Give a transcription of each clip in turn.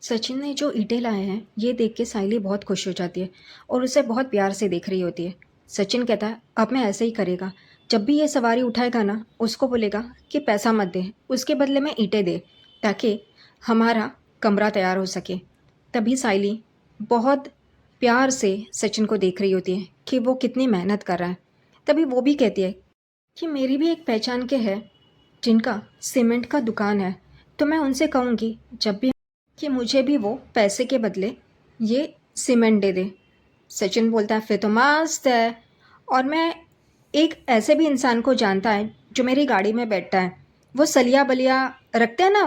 सचिन ने जो ईंटें लाए हैं ये देख के साइली बहुत खुश हो जाती है और उसे बहुत प्यार से देख रही होती है। सचिन कहता है अब मैं ऐसे ही करेगा। जब भी ये सवारी उठाएगा ना उसको बोलेगा कि पैसा मत दे, उसके बदले में ईंटें दे, ताकि हमारा कमरा तैयार हो सके। तभी साइली बहुत प्यार से सचिन को देख रही होती है कि वो कितनी मेहनत कर रहा है। तभी वो भी कहती है कि मेरी भी एक पहचान के है जिनका सीमेंट का दुकान है, तो मैं उनसे कहूँगी जब भी कि मुझे भी वो पैसे के बदले ये सीमेंट दे दे। सचिन बोलता है फिर तो मस्त है। और मैं एक ऐसे भी इंसान को जानता है जो मेरी गाड़ी में बैठता है, वो सलिया बलिया रखते हैं ना,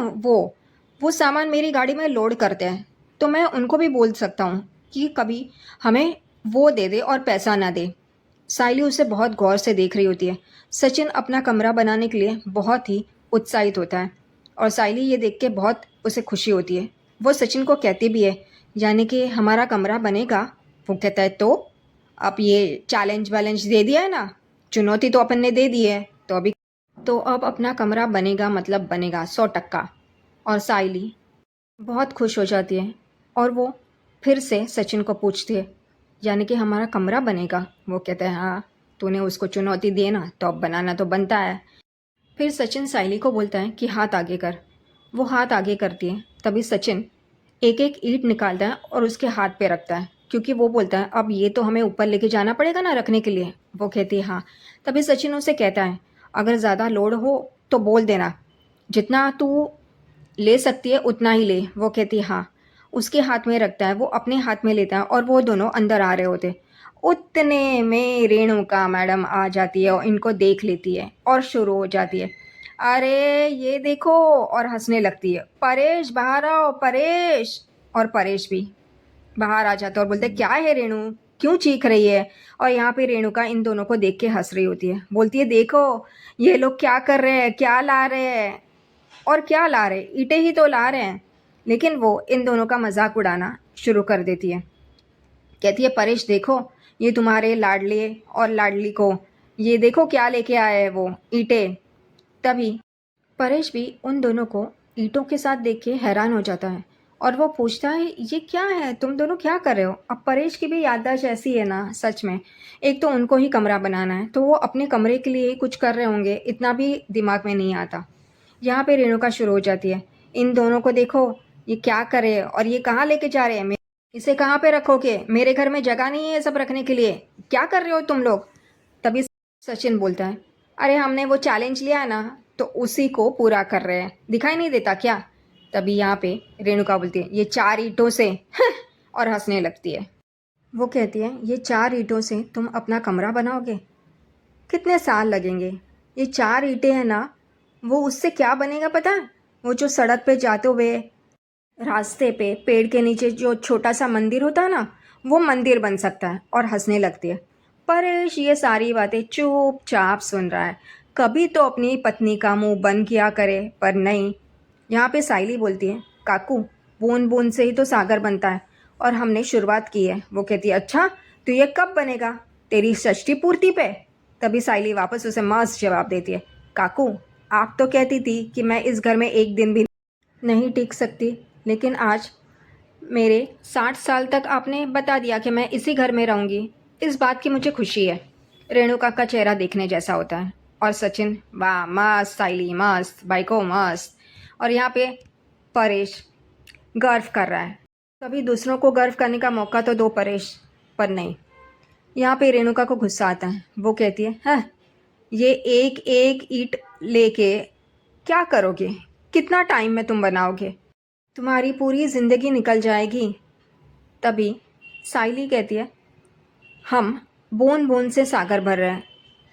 वो सामान मेरी गाड़ी में लोड करते हैं, तो मैं उनको भी बोल सकता हूँ कि कभी हमें वो दे दे और पैसा ना दे। साइली उसे बहुत गौर से देख रही होती है। सचिन अपना कमरा बनाने के लिए बहुत ही उत्साहित होता है और साइली ये देख के बहुत उसे खुशी होती है। वो सचिन को कहती भी है, यानी कि हमारा कमरा बनेगा। वो कहता है तो अब ये चैलेंज वैलेंज दे दिया है ना, चुनौती तो अपन ने दे दी है, तो अब अपना कमरा बनेगा, मतलब बनेगा 100%। और साइली बहुत खुश हो जाती है और वो फिर से सचिन को पूछती है, यानी कि हमारा कमरा बनेगा? वो कहता है हाँ, तूने उसको चुनौती दी ना, तो अब बनाना तो बनता है। फिर सचिन साइली को बोलता है कि हाथ आगे कर। वो हाथ आगे करती है। तभी सचिन एक एक ईंट निकालता है और उसके हाथ पे रखता है, क्योंकि वो बोलता है अब ये तो हमें ऊपर लेके जाना पड़ेगा ना रखने के लिए। वो कहती है हाँ। तभी सचिन उसे कहता है अगर ज़्यादा लोड हो तो बोल देना, जितना तू ले सकती है उतना ही ले। वो कहती है हाँ। उसके हाथ में रखता है, वो अपने हाथ में लेता है और वो दोनों अंदर आ रहे होते। उतने में रेणुका मैडम आ जाती है और इनको देख लेती है और शुरू हो जाती है, अरे ये देखो, और हंसने लगती है, परेश बाहर आओ परेश। और परेश भी बाहर आ जाता है और बोलते क्या है रेणु, क्यों चीख रही है? और यहाँ पे रेणुका इन दोनों को देख के हंस रही होती है, बोलती है देखो ये लोग क्या कर रहे हैं, क्या ला रहे हैं। और क्या ला रहे, ईंटें ही तो ला रहे हैं। लेकिन वो इन दोनों का मजाक उड़ाना शुरू कर देती है। कहती है परेश देखो, ये तुम्हारे लाडले और लाडली को ये देखो क्या लेके आए हैं वो ईंटें। तभी परेश भी उन दोनों को ईंटों के साथ देख के हैरान हो जाता है और वो पूछता है ये क्या है, तुम दोनों क्या कर रहे हो? अब परेश की भी याददाश्त ऐसी है ना, सच में। एक तो उनको ही कमरा बनाना है, तो वो अपने कमरे के लिए ही कुछ कर रहे होंगे, इतना भी दिमाग में नहीं आता। यहाँ पे रेणुका शुरू हो जाती है, इन दोनों को देखो, ये क्या करे और ये कहाँ लेके जा रहे हैं, इसे कहाँ पे रखोगे? मेरे घर में जगह नहीं है ये सब रखने के लिए, क्या कर रहे हो तुम लोग? तभी सचिन बोलता है अरे हमने वो चैलेंज लिया है ना, तो उसी को पूरा कर रहे हैं, दिखाई नहीं देता क्या? तभी यहाँ पे रेणुका बोलती है ये 4 ईंटों से और हंसने लगती है। वो कहती है ये 4 ईंटों से तुम अपना कमरा बनाओगे? कितने साल लगेंगे? ये 4 ईंटें हैं ना, वो उससे क्या बनेगा पता है? वो जो सड़क पे जाते हुए रास्ते पे पेड़ के नीचे जो छोटा सा मंदिर होता है ना, वो मंदिर बन सकता है। और हंसने लगती है। परेश ये सारी बातें चुपचाप सुन रहा है, कभी तो अपनी पत्नी का मुंह बंद किया करे, पर नहीं। यहाँ पे साइली बोलती है काकू, बूंद बूंद से ही तो सागर बनता है और हमने शुरुआत की है। वो कहती है अच्छा, तो ये कब बनेगा? तेरी षष्ठी पूर्ति पे। तभी साइली वापस उसे मस्त जवाब देती है, काकू आप तो कहती थी कि मैं इस घर में एक दिन भी नहीं टिक सकती, लेकिन आज मेरे 60 साल तक आपने बता दिया कि मैं इसी घर में रहूँगी। इस बात की मुझे खुशी है। रेणुका का चेहरा देखने जैसा होता है। और सचिन वाह मस्त, साइली मस्त, बाइको मस्त। और यहाँ पे परेश गर्व कर रहा है। कभी दूसरों को गर्व करने का मौका तो दो परेश, पर नहीं। यहाँ पे रेणुका को गुस्सा आता है। वो कहती है हाँ, ये एक एक ईंट लेके क्या करोगे? कितना टाइम में तुम बनाओगे? तुम्हारी पूरी ज़िंदगी निकल जाएगी। तभी साइली कहती है हम बूंद बूंद से सागर भर रहे हैं,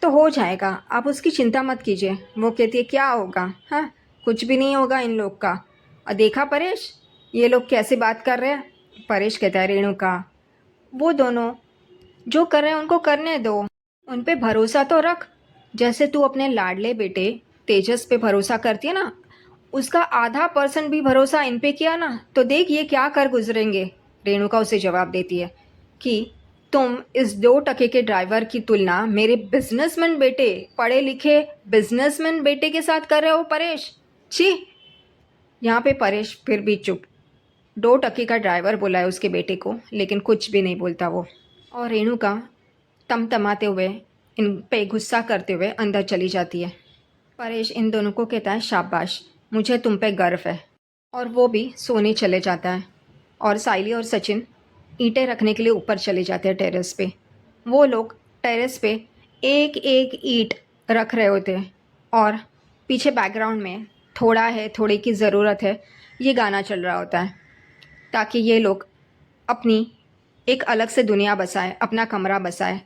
तो हो जाएगा, आप उसकी चिंता मत कीजिए। वो कहती है क्या होगा? हाँ, कुछ भी नहीं होगा इन लोग का। और देखा परेश, ये लोग कैसे बात कर रहे हैं? परेश कहता है रेणुका, वो दोनों जो कर रहे हैं उनको करने दो, उन पे भरोसा तो रख। जैसे तू अपने लाडले बेटे तेजस पे भरोसा करती है ना, उसका आधा% भी भरोसा इन पे किया ना, तो देख ये क्या कर गुजरेंगे। रेणुका उसे जवाब देती है कि तुम इस 2 टके के ड्राइवर की तुलना मेरे बिजनेसमैन बेटे, पढ़े लिखे बिजनेसमैन बेटे के साथ कर रहे हो परेश। छी। यहाँ पे परेश फिर भी चुप। 2 टके का ड्राइवर बोला है उसके बेटे को, लेकिन कुछ भी नहीं बोलता वो। और रेणुका तमतमाते हुए, इन पे गुस्सा करते हुए अंदर चली जाती है। परेश इन दोनों को कहता है, शाबाश, मुझे तुम पे गर्व है। और वो भी सोने चले जाता है। और साइली और सचिन ईंटें रखने के लिए ऊपर चले जाते हैं टेरेस पे। वो लोग टेरेस पे एक एक ईंट रख रहे होते हैं और पीछे बैकग्राउंड में थोड़ा है थोड़े की ज़रूरत है ये गाना चल रहा होता है, ताकि ये लोग अपनी एक अलग से दुनिया बसाए, अपना कमरा बसाए।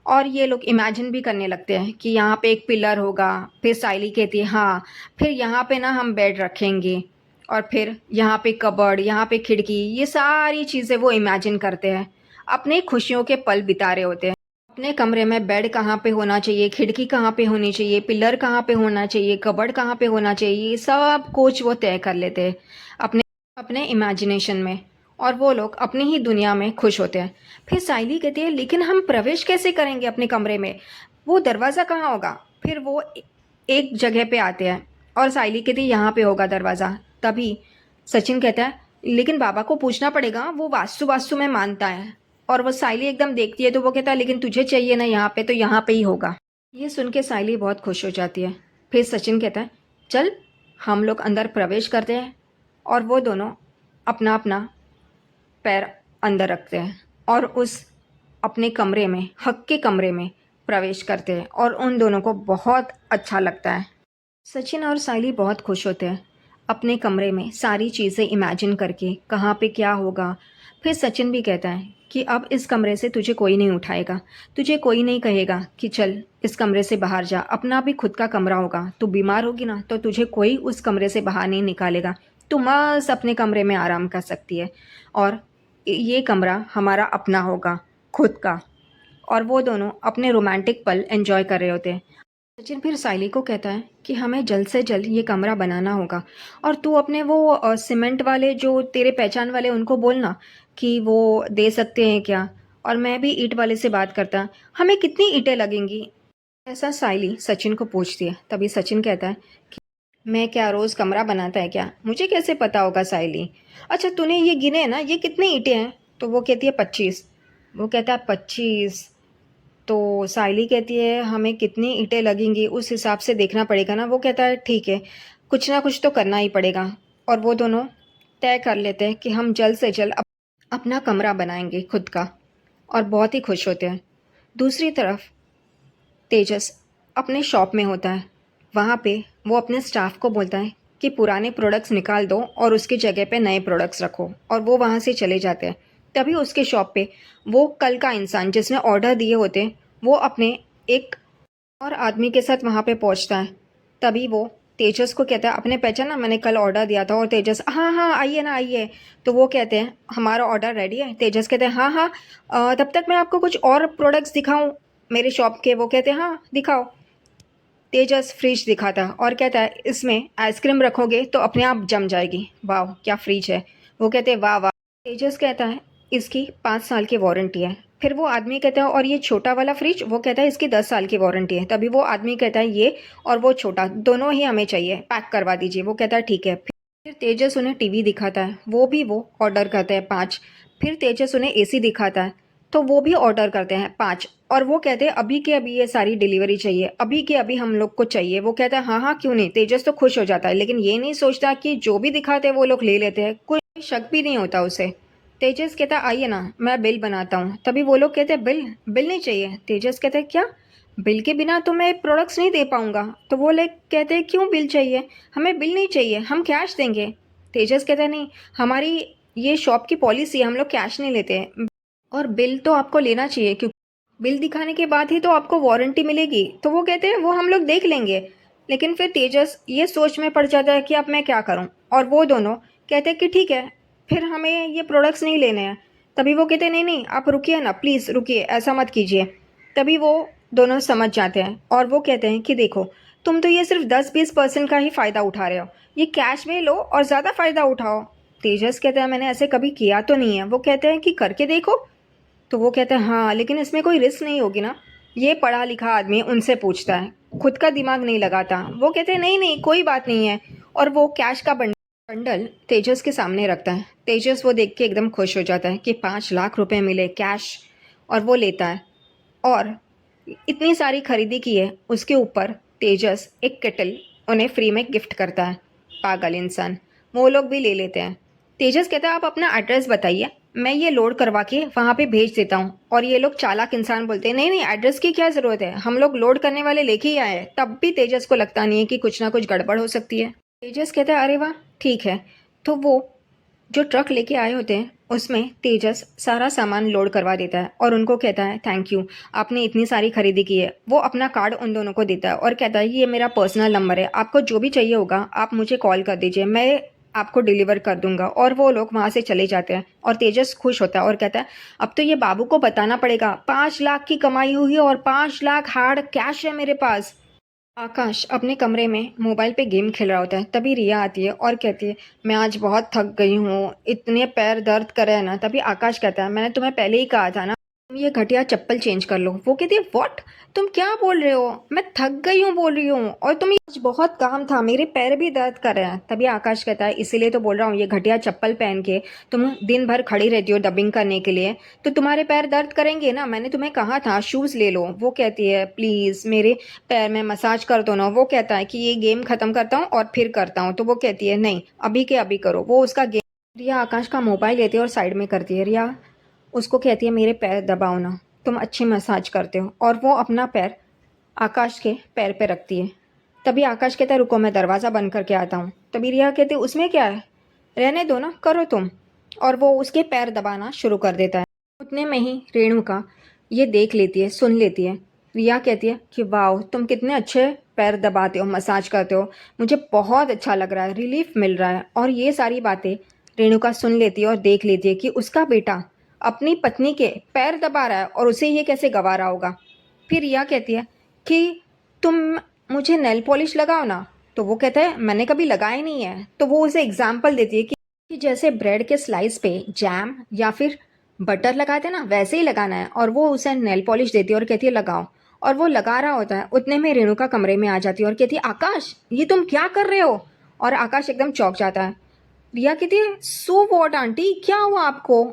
और ये लोग इमेजिन भी करने लगते हैं कि यहाँ पे एक पिलर होगा। फिर साइली कहती है, हाँ, फिर यहाँ पे ना हम बेड रखेंगे, और फिर यहाँ पे कबर्ड, यहाँ पे खिड़की, ये सारी चीज़ें वो इमेजिन करते हैं। अपने खुशियों के पल बिता रहे होते हैं। अपने कमरे में बेड कहाँ पे होना चाहिए, खिड़की कहाँ पे होनी चाहिए, पिलर कहाँ पे होना चाहिए, कबर्ड कहाँ पे होना चाहिए, ये सब कुछ वो तय कर लेते हैं अपने अपने इमेजिनेशन में। और वो लोग अपनी ही दुनिया में खुश होते हैं। फिर साइली कहती है, लेकिन हम प्रवेश कैसे करेंगे अपने कमरे में, वो दरवाज़ा कहाँ होगा। फिर वो एक जगह पे आते हैं और साइली कहती है, यहाँ पे होगा दरवाज़ा। तभी सचिन कहता है, लेकिन बाबा को पूछना पड़ेगा, वो वास्तु वास्तु में मानता है। और वो साइली एकदम देखती है तो वो कहता है, लेकिन तुझे चाहिए ना यहाँ पे, तो यहाँ पे ही होगा। ये सुन के साइली बहुत खुश हो जाती है। फिर सचिन कहता है, चल हम लोग अंदर प्रवेश करते हैं। और वो दोनों अपना अपना पैर अंदर रखते हैं और उस अपने कमरे में, हक के कमरे में प्रवेश करते हैं। और उन दोनों को बहुत अच्छा लगता है। सचिन और साइली बहुत खुश होते हैं अपने कमरे में सारी चीज़ें इमेजिन करके, कहाँ पे क्या होगा। फिर सचिन भी कहता है कि अब इस कमरे से तुझे कोई नहीं उठाएगा, तुझे कोई नहीं कहेगा कि चल इस कमरे से बाहर जा, अपना भी खुद का कमरा होगा। तू बीमार होगी ना तो तुझे कोई उस कमरे से बाहर नहीं निकालेगा, तू मस्त अपने कमरे में आराम कर सकती है। और ये कमरा हमारा अपना होगा, खुद का। और वो दोनों अपने रोमांटिक पल एंजॉय कर रहे होते हैं। सचिन फिर साइली को कहता है कि हमें जल्द से जल्द ये कमरा बनाना होगा, और तू अपने वो सीमेंट वाले जो तेरे पहचान वाले उनको बोलना कि वो दे सकते हैं क्या। और मैं भी ईंट वाले से बात करता, हमें कितनी ईंटें लगेंगी, ऐसा साइली सचिन को पूछती है। तभी सचिन कहता है कि मैं क्या रोज़ कमरा बनाता है क्या, मुझे कैसे पता होगा साइली। अच्छा तूने ये गिने हैं ना, ये कितनी ईंटें हैं। तो वो कहती है 25। वो कहता है 25। तो साइली कहती है, हमें कितनी ईंटें लगेंगी उस हिसाब से देखना पड़ेगा ना। वो कहता है, ठीक है, कुछ ना कुछ तो करना ही पड़ेगा। और वो दोनों तय कर लेते हैं कि हम जल्द से जल्द अपना कमरा बनाएंगे खुद का, और बहुत ही खुश होते हैं। दूसरी तरफ तेजस अपने शॉप में होता है। वहाँ पे वो अपने स्टाफ को बोलता है कि पुराने प्रोडक्ट्स निकाल दो और उसकी जगह पे नए प्रोडक्ट्स रखो, और वो वहाँ से चले जाते हैं। तभी उसके शॉप पे वो कल का इंसान जिसने ऑर्डर दिए होते हैं, वो अपने एक और आदमी के साथ वहाँ पे पहुँचता है। तभी वो तेजस को कहता है, अपने पहचाना, मैंने कल ऑर्डर दिया था। और तेजस, हाँ हाँ आइए ना आइए। तो वो कहते हैं, हमारा ऑर्डर रेडी है। तेजस कहते हैं, हाँ हाँ, तब तक मैं आपको कुछ और प्रोडक्ट्स दिखाऊं मेरे शॉप के। वो कहते हैं, हाँ दिखाओ। तेजस फ्रिज दिखाता और कहता है, इसमें आइसक्रीम रखोगे तो अपने आप जम जाएगी। वाह क्या फ्रिज है। वो कहते हैं, वाह वाह। तेजस कहता है, इसकी 5 साल की वारंटी है। फिर वो आदमी कहता है, और ये छोटा वाला फ्रिज। वो कहता है, इसकी 10 साल की वारंटी है। तभी वो आदमी कहता है, ये और वो छोटा दोनों ही हमें चाहिए, पैक करवा दीजिए। वो कहता है, ठीक है। फिर तेजस उन्हें टीवी दिखाता है, वो ऑर्डर करते हैं 5। फिर तेजस उन्हें एसी दिखाता है, तो वो भी ऑर्डर करते हैं 5। और वो कहते हैं, अभी के अभी ये सारी डिलीवरी चाहिए, अभी के अभी हम लोग को चाहिए। वो कहता है, हाँ हाँ क्यों नहीं। तेजस तो खुश हो जाता है, लेकिन ये नहीं सोचता कि जो भी दिखाते हैं वो लोग ले लेते हैं, कोई शक भी नहीं होता उसे। तेजस कहता है, आइए ना मैं बिल बनाता हूँ। तभी वो लोग कहते हैं, बिल बिल नहीं चाहिए। तेजस कहता है, क्या, बिल के बिना तो मैं प्रोडक्ट्स नहीं दे पाऊँगा। तो वो लोग कहते हैं, क्यों बिल चाहिए, हमें बिल नहीं चाहिए, हम कैश देंगे। तेजस कहता है, नहीं, हमारी ये शॉप की पॉलिसी है, हम लोग कैश नहीं लेते हैं, और बिल तो आपको लेना चाहिए, क्योंकि बिल दिखाने के बाद ही तो आपको वारंटी मिलेगी। तो वो कहते हैं, वो हम लोग देख लेंगे। लेकिन फिर तेजस ये सोच में पड़ जाता है कि अब मैं क्या करूं। और वो दोनों कहते हैं कि ठीक है, फिर हमें ये प्रोडक्ट्स नहीं लेने हैं। तभी वो कहते हैं, नहीं नहीं आप रुकिए ना, प्लीज़ रुकिए, ऐसा मत कीजिए। तभी वो दोनों समझ जाते हैं और वो कहते हैं कि देखो, तुम तो ये सिर्फ 10-20% का ही फ़ायदा उठा रहे हो, ये कैश में लो और ज़्यादा फ़ायदा उठाओ। तेजस कहता है, मैंने ऐसे कभी किया तो नहीं है। वो कहते हैं कि करके देखो। तो वो कहता है, हाँ लेकिन इसमें कोई रिस्क नहीं होगी ना। ये पढ़ा लिखा आदमी उनसे पूछता है, खुद का दिमाग नहीं लगाता। वो कहते हैं, नहीं नहीं कोई बात नहीं है। और वो कैश का बंडल बंडल तेजस के सामने रखता है। तेजस वो देख के एकदम खुश हो जाता है कि 5 लाख रुपए मिले कैश, और वो लेता है। और इतनी सारी खरीदी की है, उसके ऊपर तेजस एक केटल उन्हें फ्री में गिफ्ट करता है। पागल इंसान। वो लोग भी ले लेते हैं। तेजस कहता है आप अपना एड्रेस बताइए, मैं ये लोड करवा के वहाँ पे भेज देता हूँ। और ये लोग चालाक इंसान बोलते हैं नहीं नहीं, एड्रेस की क्या ज़रूरत है, हम लोग लोड करने वाले लेके ही आए हैं। तब भी तेजस को लगता नहीं है कि कुछ ना कुछ गड़बड़ हो सकती है। तेजस कहता है अरे वाह ठीक है। तो वो जो ट्रक लेके आए होते हैं उसमें तेजस सारा सामान लोड करवा देता है और उनको कहता है थैंक यू, आपने इतनी सारी खरीदी की है। वो अपना कार्ड उन दोनों को देता है और कहता है ये मेरा पर्सनल नंबर है, आपको जो भी चाहिए होगा आप मुझे कॉल कर दीजिए, मैं आपको डिलीवर कर दूंगा। और वो लोग वहाँ से चले जाते हैं और तेजस खुश होता है और कहता है अब तो ये बाबू को बताना पड़ेगा, 5 लाख की कमाई हुई है और 5 लाख हार्ड कैश है मेरे पास। आकाश अपने कमरे में मोबाइल पे गेम खेल रहा होता है। तभी रिया आती है और कहती है मैं आज बहुत थक गई हूँ, इतने पैर दर्द कर रहे हैं ना। तभी आकाश कहता है मैंने तुम्हें पहले ही कहा था ना तुम ये घटिया चप्पल चेंज कर लो। वो कहती है व्हाट, तुम क्या बोल रहे हो, मैं थक गई हूँ बोल रही हूँ, और तुम आज बहुत काम था, मेरे पैर भी दर्द कर रहे हैं। तभी आकाश कहता है इसीलिए तो बोल रहा हूँ, ये घटिया चप्पल पहन के तुम दिन भर खड़ी रहती हो डबिंग करने के लिए, तो तुम्हारे पैर दर्द करेंगे ना, मैंने तुम्हें कहा था शूज़ ले लो। वो कहती है प्लीज़ मेरे पैर में मसाज कर दो ना। वो कहता है कि ये गेम ख़त्म करता हूँ और फिर करता हूँ। तो वो कहती है नहीं अभी के अभी करो। वो उसका गेम, रिया आकाश का मोबाइल लेती है और साइड में करती है। रिया उसको कहती है मेरे पैर दबाओ ना, तुम अच्छी मसाज करते हो। और वो अपना पैर आकाश के पैर पे रखती है। तभी आकाश कहता है रुको मैं दरवाज़ा बंद करके आता हूँ। तभी रिया कहती है उसमें क्या है, रहने दो ना, करो तुम। और वो उसके पैर दबाना शुरू कर देता है। उतने में ही रेणुका ये देख लेती है, सुन लेती है। रिया कहती है कि वाह तुम कितने अच्छे पैर दबाते हो, मसाज करते हो, मुझे बहुत अच्छा लग रहा है, रिलीफ मिल रहा है। और ये सारी बातें रेणुका सुन लेती है और देख लेती है कि उसका बेटा अपनी पत्नी के पैर दबा रहा है और उसे ये कैसे गवा रहा होगा। फिर रिया कहती है कि तुम मुझे नेल पॉलिश लगाओ ना। तो वो कहता है मैंने कभी लगाई नहीं है। तो वो उसे एग्जाम्पल देती है कि जैसे ब्रेड के स्लाइस पे जैम या फिर बटर लगाते हैं ना, वैसे ही लगाना है। और वो उसे नेल पॉलिश देती है और कहती है लगाओ। और वो लगा रहा होता है, उतने में रेणुका कमरे में आ जाती है और कहती है आकाश ये तुम क्या कर रहे हो। और आकाश एकदम चौंक जाता है। रिया कहती है सो वॉट आंटी, क्या हुआ आपको।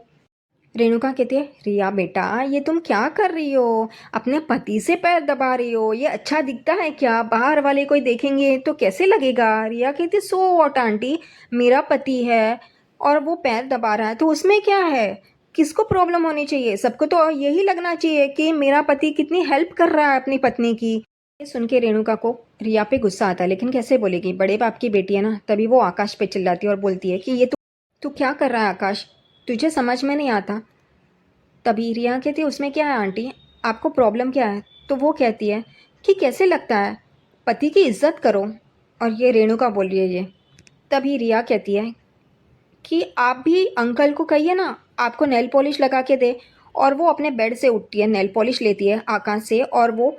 रेणुका कहती है रिया बेटा ये तुम क्या कर रही हो, अपने पति से पैर दबा रही हो, ये अच्छा दिखता है क्या, बाहर वाले कोई देखेंगे तो कैसे लगेगा। रिया कहती है सो वॉट आंटी, मेरा पति है और वो पैर दबा रहा है तो उसमें क्या है, किसको प्रॉब्लम होनी चाहिए, सबको तो यही लगना चाहिए कि मेरा पति कितनी हेल्प कर रहा है अपनी पत्नी की। ये सुन के रेणुका को रिया पे गुस्सा आता है, लेकिन कैसे बोलेगी, बड़े बाप की बेटी है ना। तभी वो आकाश पे चिल्लाती है और बोलती है कि ये तू क्या कर रहा है आकाश, तुझे समझ में नहीं आता। तभी रिया कहती है उसमें क्या है आंटी, आपको प्रॉब्लम क्या है। तो वो कहती है कि कैसे लगता है, पति की इज्जत करो। और ये रेणुका बोल रही है ये। तभी रिया कहती है कि आप भी अंकल को कहिए ना आपको नेल पॉलिश लगा के दे। और वो अपने बेड से उठती है, नेल पॉलिश लेती है आकाश से और वो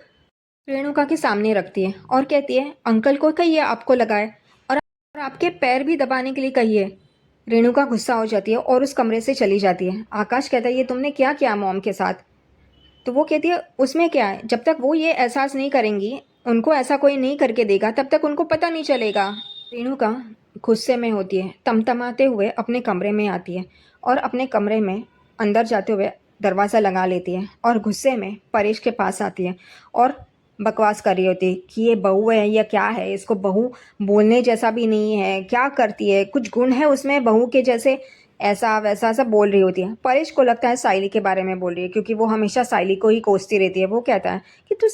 रेणुका के सामने रखती है और कहती है अंकल को कहिए आपको लगाए, और आपके पैर भी दबाने के लिए कहिए। रेणुका गुस्सा हो जाती है और उस कमरे से चली जाती है। आकाश कहता है ये तुमने क्या किया मॉम के साथ। तो वो कहती है उसमें क्या है, जब तक वो ये एहसास नहीं करेंगी, उनको ऐसा कोई नहीं करके देगा, तब तक उनको पता नहीं चलेगा। रेणुका गुस्से में होती है, तमतमाते हुए अपने कमरे में आती है और अपने कमरे में अंदर जाते हुए दरवाज़ा लगा लेती है और गुस्से में परेश के पास आती है और बकवास कर रही होती है कि ये बहू है या क्या है, इसको बहू बोलने जैसा भी नहीं है, क्या करती है, कुछ गुण है उसमें बहू के जैसे, ऐसा वैसा सब बोल रही होती है। परेश को लगता है साइली के बारे में बोल रही है क्योंकि वो हमेशा साइली को ही कोसती रहती है। वो कहता है कि तू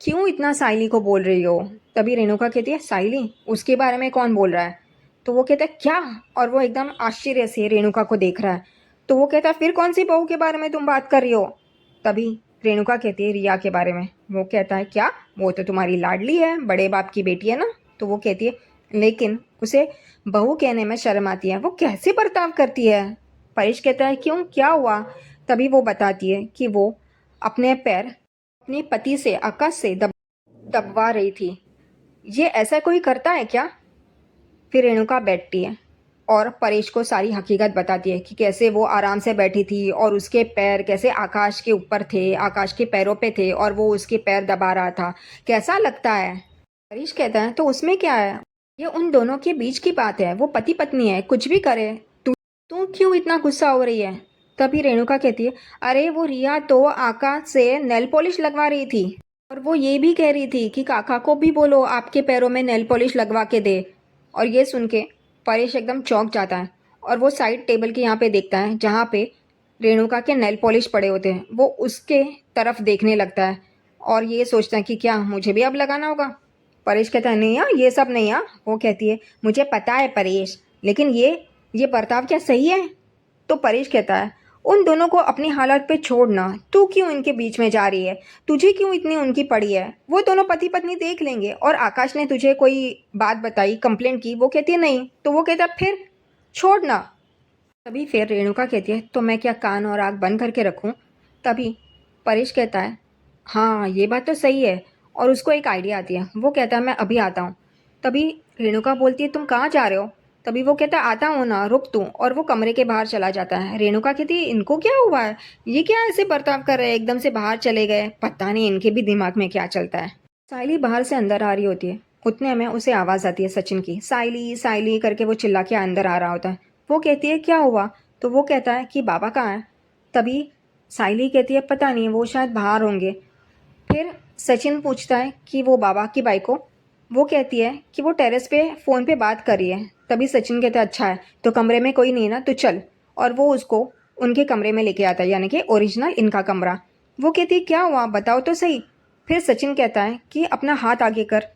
क्यों इतना साइली को बोल रही हो। तभी रेणुका कहती है साइली, उसके बारे में कौन बोल रहा है। तो वो कहता है क्या, और वो एकदम आश्चर्य से रेणुका को देख रहा है। तो वो कहता है फिर कौन सी बहू के बारे में तुम बात कर रही हो। तभी रेणुका कहती है रिया के बारे में। वो कहता है क्या, वो तो तुम्हारी लाडली है, बड़े बाप की बेटी है ना। तो वो कहती है लेकिन उसे बहू कहने में शर्म आती है, वो कैसे बर्ताव करती है। परेश कहता है क्यों, क्या हुआ। तभी वो बताती है कि वो अपने पैर अपने पति से आकाश से दबवा रही थी। ये ऐसा कोई करता है क्या। फिर रेणुका बैठती है और परेश को सारी हकीकत बताती है कि कैसे वो आराम से बैठी थी और उसके पैर कैसे आकाश के ऊपर थे, आकाश के पैरों पे थे और वो उसके पैर दबा रहा था, कैसा लगता है। परेश कहता है तो उसमें क्या है, ये उन दोनों के बीच की बात है, वो पति पत्नी है, कुछ भी करे। तू तू क्यों इतना गुस्सा हो रही है? तभी रेणुका कहती है, अरे वो रिया तो आकाश से नेल पॉलिश लगवा रही थी और वो ये भी कह रही थी कि काका को भी बोलो आपके पैरों में नेल पॉलिश लगवा के दे। और ये सुन के परेश एकदम चौंक जाता है और वो साइड टेबल के यहाँ पे देखता है जहाँ पे रेणुका के नेल पॉलिश पड़े होते हैं। वो उसके तरफ देखने लगता है और ये सोचता है कि क्या मुझे भी अब लगाना होगा। परेश कहता है, नहीं यार ये सब नहीं यार। वो कहती है, मुझे पता है परेश, लेकिन ये बर्ताव क्या सही है? तो परेश कहता है, उन दोनों को अपनी हालत पे छोड़ना, तू क्यों इनके बीच में जा रही है? तुझे क्यों इतनी उनकी पड़ी है? वो दोनों पति पत्नी देख लेंगे। और आकाश ने तुझे कोई बात बताई, कंप्लेंट की? वो कहती है नहीं। तो वो कहता है फिर छोड़ना। तभी फिर रेणुका कहती है, तो मैं क्या कान और आँख बंद करके रखूं? तभी परेश कहता है, हाँ ये बात तो सही है। और उसको एक आइडिया आती है। वो कहता है, मैं अभी आता हूँ। तभी रेणुका बोलती है, तुम कहाँ जा रहे हो? तभी वो कहता है, आता हूँ ना, रुक तू। और वो कमरे के बाहर चला जाता है। रेणुका कहती है, इनको क्या हुआ है? ये क्या ऐसे बर्ताव कर रहे हैं? एकदम से बाहर चले गए, पता नहीं इनके भी दिमाग में क्या चलता है। सायली बाहर से अंदर आ रही होती है। उतने में उसे आवाज़ आती है सचिन की, सायली सायली करके वो चिल्ला के अंदर आ रहा होता है। वो कहती है, क्या हुआ? तो वो कहता है कि बाबा कहाँ है? तभी सायली कहती है, पता नहीं, वो शायद बाहर होंगे। फिर सचिन पूछता है कि वो बाबा की बाइक को? वो कहती है कि वो टेरेस पे फ़ोन पे बात कर रही है। तभी सचिन कहता है, अच्छा है, तो कमरे में कोई नहीं है ना, तो चल। और वो उसको उनके कमरे में लेके आता है, यानी कि ओरिजिनल इनका कमरा। वो कहती है, क्या हुआ बताओ तो सही। फिर सचिन कहता है कि अपना हाथ आगे कर।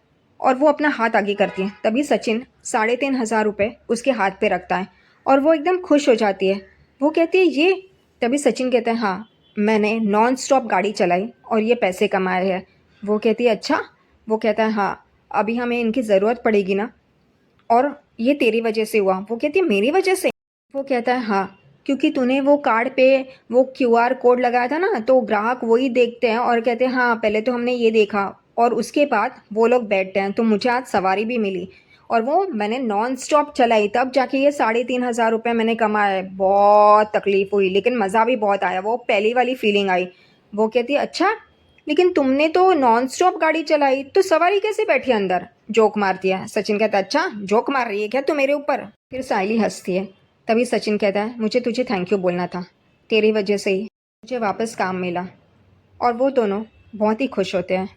और वो अपना हाथ आगे करती है। तभी सचिन 3,500 रुपये उसके हाथ पे रखता है और वो एकदम खुश हो जाती है। वो कहती है, ये? तभी सचिन कहता है, हाँ मैंने नॉन स्टॉप गाड़ी चलाई और ये पैसे कमाए हैं। वो कहती है, अच्छा? वो कहता है, हाँ अभी हमें इनकी ज़रूरत पड़ेगी ना, और ये तेरी वजह से हुआ। वो कहती है, मेरी वजह से? वो कहता है, हाँ क्योंकि तूने वो कार्ड पे वो क्यूआर कोड लगाया था ना, तो ग्राहक वही देखते हैं और कहते हैं, हाँ पहले तो हमने ये देखा और उसके बाद वो लोग बैठते हैं। तो मुझे आज सवारी भी मिली और वो मैंने नॉन स्टॉप चलाई, तब जाके ये 3,500 रुपये मैंने कमाए। बहुत तकलीफ हुई लेकिन मज़ा भी बहुत आया, वो पहली वाली फीलिंग आई। वो कहती है, अच्छा लेकिन तुमने तो नॉन स्टॉप गाड़ी चलाई, तो सवारी कैसे बैठी अंदर? जोक मारती है। सचिन कहता है, अच्छा जोक मार रही है क्या तू मेरे ऊपर? फिर सायली हंसती है। तभी सचिन कहता है, मुझे तुझे थैंक यू बोलना था, तेरी वजह से ही मुझे वापस काम मिला। और वो दोनों बहुत ही खुश होते हैं।